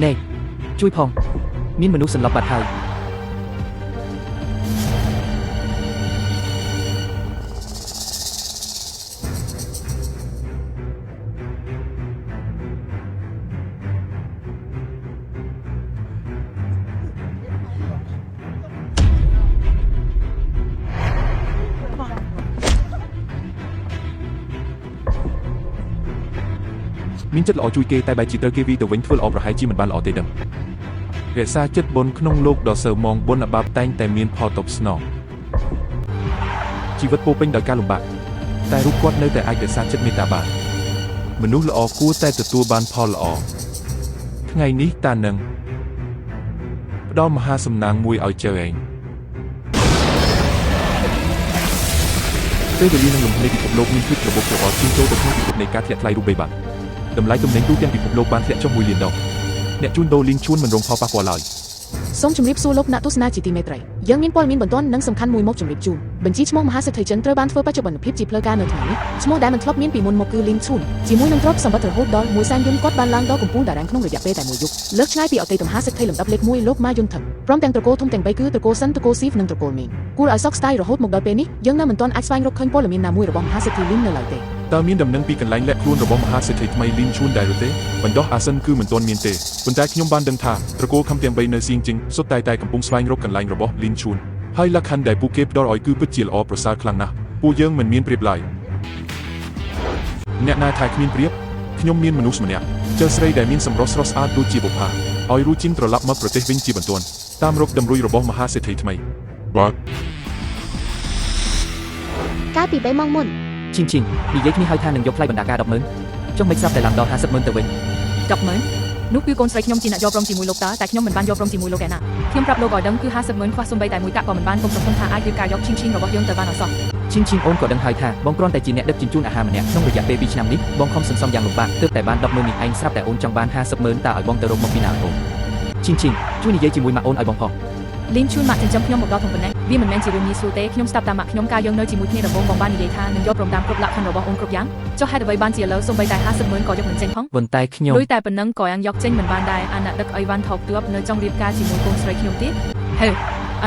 ណែជួយផងមានមនុស្សសន្លប់បាត់ហើយមានចិត្តល្អជួយគេតែបែរជាត្រូវគេវាយទៅវិញធ្វើល្អប្រហែលជាមិនបានល្អទេដឹងរក្សាចិត្តបុណ្យក្នុងលោកដ៏សើមងបុណ្យអាបាបតែងតែមានផលតបស្នងជីវិតពោពេញដោយការលំបាកតែរូបគាត់នៅតែអាចរក្សាចិត្តមេត្តាបានមនុស្សល្អគួរតែទទួលបានផលល្អថ្ងៃនេះតានឹងផ្ដល់មហាសំណាងមួយឲ្យជើឯងពេលវេលានឹងលំហនៃពិភពលោកមានភាពរបបរបបជឿចូលទៅក្នុងពិភពនៃការធ្លាក់ថ្លៃរូបបីបាត់តម្លៃទំនិញទូទាំងពិភពលោកបានធ្លាក់ចុះ1 លានដុល្លារអ្នកជួញដូរលីងឈួនមិនរងផលប៉ះពាល់ឡើយសូមជម្រាបសួរលោកអ្នកទស្សនាជាទីមេត្រីយើងមានព័ត៌មានបន្ទាន់និងសំខាន់មួយមកជម្រាបជូនបញ្ជីឈ្មោះមហាសេដ្ឋីចិនត្រូវបានធ្វើបច្ចុប្បន្នភាពជាផ្លូវការនៅថ្ងៃនេះឈ្មោះដែលមិនធ្លាប់មានពីមុនមកគឺលីងឈួនជាមួយនឹងទ្រព្យសម្បត្តិរហូតដល់100,000 យន់គាត់បានឡើងដល់កំពូលតារាងក្នុងរយៈពេលតែ1យប់លើកឆ្ងាយពីអតីតមហាសេដ្ឋីលំដាប់លេខ1លោកម៉ាយុនថឹងព្រមទាំងត្រកូលធំទាំង3គឺត្រកូលសិនត្រកូលស៊ីហ្វនិងត្រកូលមីងគួរឲ្យសោកស្ដាយរហូតមកដល់ពេលនេះយើងនៅមិនទាន់អាចស្វែងរកឃើញព័ត៌មានណាមួយរបស់មហាសេដ្ឋីលីងនៅឡើយទេតើមានដំណឹងពីកន្លែងលាក់ខ្លួនរបស់មហាសេដ្ឋីថ្មីលីនឈួនដែរឬទេបណ្ដោះអាសិនគឺមិនទាន់មានទេប៉ុន្តែខ្ញុំបានដឹងថាត្រកូលខំទាំង3នៅសៀងជិងសុទ្ធតែកំពុងស្វែងរកកន្លែងរបស់លីនឈួនហើយលក្ខខណ្ឌដែលពួកគេផ្ដល់ឲ្យគឺពិតជាល្អប្រសើរខ្លាំងណាស់ពួកយើងមិនមានប្រៀបឡើយអ្នកណាថាគ្មានប្រៀបខ្ញុំមានមនុស្សម្នាក់ចើស្រីដែលមានសម្រស់ស្រស់ស្អាតដូចជាបុប្ផាឲ្យរូជីនត្រឡប់មកប្រទេសវិញជាបន្ទាន់តាមរកតម្រុយរបស់មហាសេដ្ឋីថ្មីបាទកាលពី3ម៉ោងមុនឈីងនិយាយគ្នាហើយថានឹងយកថ្លៃបណ្ដាការ 100000 ចុះមិនស្រាប់តែឡើងដល់ 50,000 ទៅវិញ 100000 នោះគឺកូនស្រីខ្ញុំជាអ្នកយកព្រមជាមួយលោកតើតែខ្ញុំមិនបានយកព្រមជាមួយលោកឯណាខ្ញុំប្រាប់លោកឲ្យដឹងគឺ 50,000 ខ្វះសំបីតែមួយកាក់ក៏មិនបានកុំសង្ឃឹមថាអាចរៀបការយកឈីងរបស់យើងទៅបានអត់សោះឈីងអូនក៏ដឹងហើយថាបងគ្រាន់តែជាអ្នកដឹកជញ្ជូនអាហារម្នាក់ក្នុងរយៈពេល2ឆ្នាំនេះបងខំសន្សំយ៉ាងលំបាកទើបតែបាន 10,000 នេះឯងស្រាប់តែអូនចង់បាន 50,000 តើឲ្យបងទៅរកមកពីណាអូនឈីងជួយនិយាយជាមួយម៉ាក់អូនឲ្យបងផងលីងឈួនម៉ាក់ចិញ្ចឹមខ្ញុំមកដល់ធំប៉ុណ្ណេះវាមិនមែនជារឿងងាយស្រួលទេខ្ញុំស្ដាប់តាមម៉ាក់ខ្ញុំកាលយើងនៅជាមួយគ្នាដំបូងបងបាននិយាយថានឹងយកព្រមតាមគ្រប់លក្ខខណ្ឌរបស់អូនគ្រប់យ៉ាងចុះហេតុអ្វីបានជាឥឡូវសូម្បីតែ 50,000 ក៏យកមិនចេញផងប៉ុន្តែខ្ញុំដូចតែប៉ុណ្ណឹងក៏យ៉ាងយកចេញមិនបានដែរអាណាដឹកអីវ៉ាន់ថោកទើបនៅចង់រៀបការជាមួយកូនស្រីខ្ញុំទៀតហេ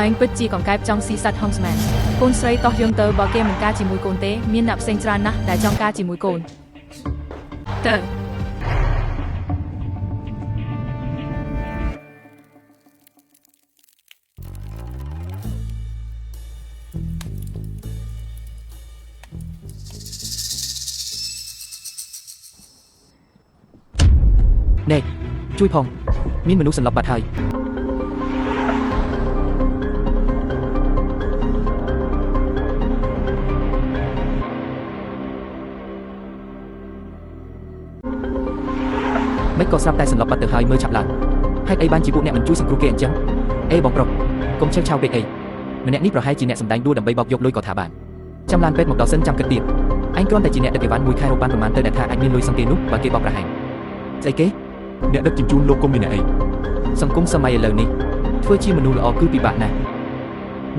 ឯងពិតជាកង្កែបចង់ស៊ីសាច់ហុងស្មែនកូនស្រីតោះយើងទៅបើគេមិនការជាមួយកូនទេមានអ្នកផ្សេងច្រើនណាស់ដែលចង់ការជាមួយកូនទៅណែជួយផងមានមនុស្សសន្លប់បាត់ហើយមិនក៏ស្រាប់តែសន្លប់បាត់ទៅហើយមើលឆាប់ឡើងហេតុអីបានជាពួកអ្នកមិនជួយសង្គ្រោះគេអញ្ចឹងអេបងប្រុសកុំឆេវឆាវពេកអីម្នាក់នេះប្រហែលជាអ្នកសម្ដែងដួលដើម្បីបោកយកលុយក៏ថាបានចាំឡានពេទ្យមកដល់សិនចាំគិតទៀតឯងគ្រាន់តែជាអ្នកដឹកអីវ៉ាន់មួយខែរកបានប្រមាណទៅដែលថាអាចមានលុយសឹងគេនោះបើគេបោកប្រហែលស្អីគេអ្នកដឹកជញ្ជូនលោកកុំមានអីសង្គមសម័យឥឡូវនេះធ្វើជាមនុស្សល្អគឺពិបាកណាស់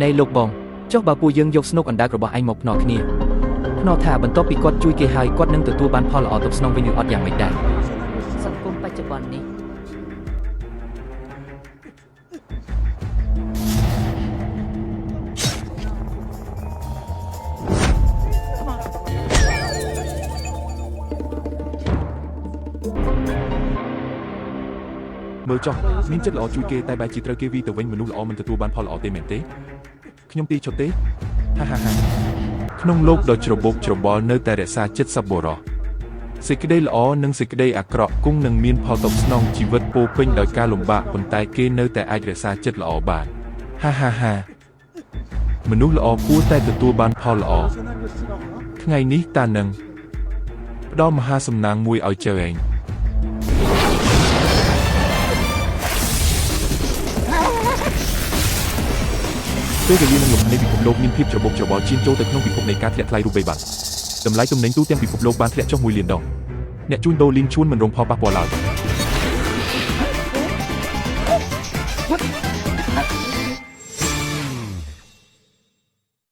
ណែលោកបងចុះបើពួកយើងយកស្នុកអណ្ដើករបស់ឯងមកភ្នាល់គ្នាភ្នាល់ថាបន្ទាប់ពីគាត់ជួយគេហើយគាត់នឹងទទួលបានផលល្អទប់ស្នងវិញឬអត់យ៉ាងម៉េចដែរសង្គមបច្ចុប្បន្ននេះមើលចុះមានចិត្តល្អជួយគេតែបែរជាត្រូវគេវាយទៅវិញមនុស្សល្អមិនទទួលបានផលល្អទេមែនទេខ្ញុំទីឈុតទេហាក្នុងលោកដ៏ច្របូកច្របល់នៅតែរក្សាចិត្តសប្បុរសសេចក្តីល្អនិងសេចក្តីអាក្រក់គង់នឹងមានផលតបស្នងជីវិតពោពេញដោយការលំបាកប៉ុន្តែគេនៅតែអាចរក្សាចិត្តល្អបានហាមនុស្សល្អគួរតែទទួលបានផលល្អថ្ងៃនេះតានឹងផ្ដល់មហាសំណាងមួយឲ្យជើឯងពេលវេលានឹងលំហនៃពិភពលោកមានភាពច្របូកច្របល់ឈានចូលទៅក្នុងពិភពនៃការធ្លាក់ថ្លៃរូបបីបាត់តម្លៃទំនិញទូទាំងពិភពលោកបានធ្លាក់ចុះ1 លានដុល្លារអ្នកជួញដូរលីងឈួនមិនរងផលប៉ះពាល់ឡើយ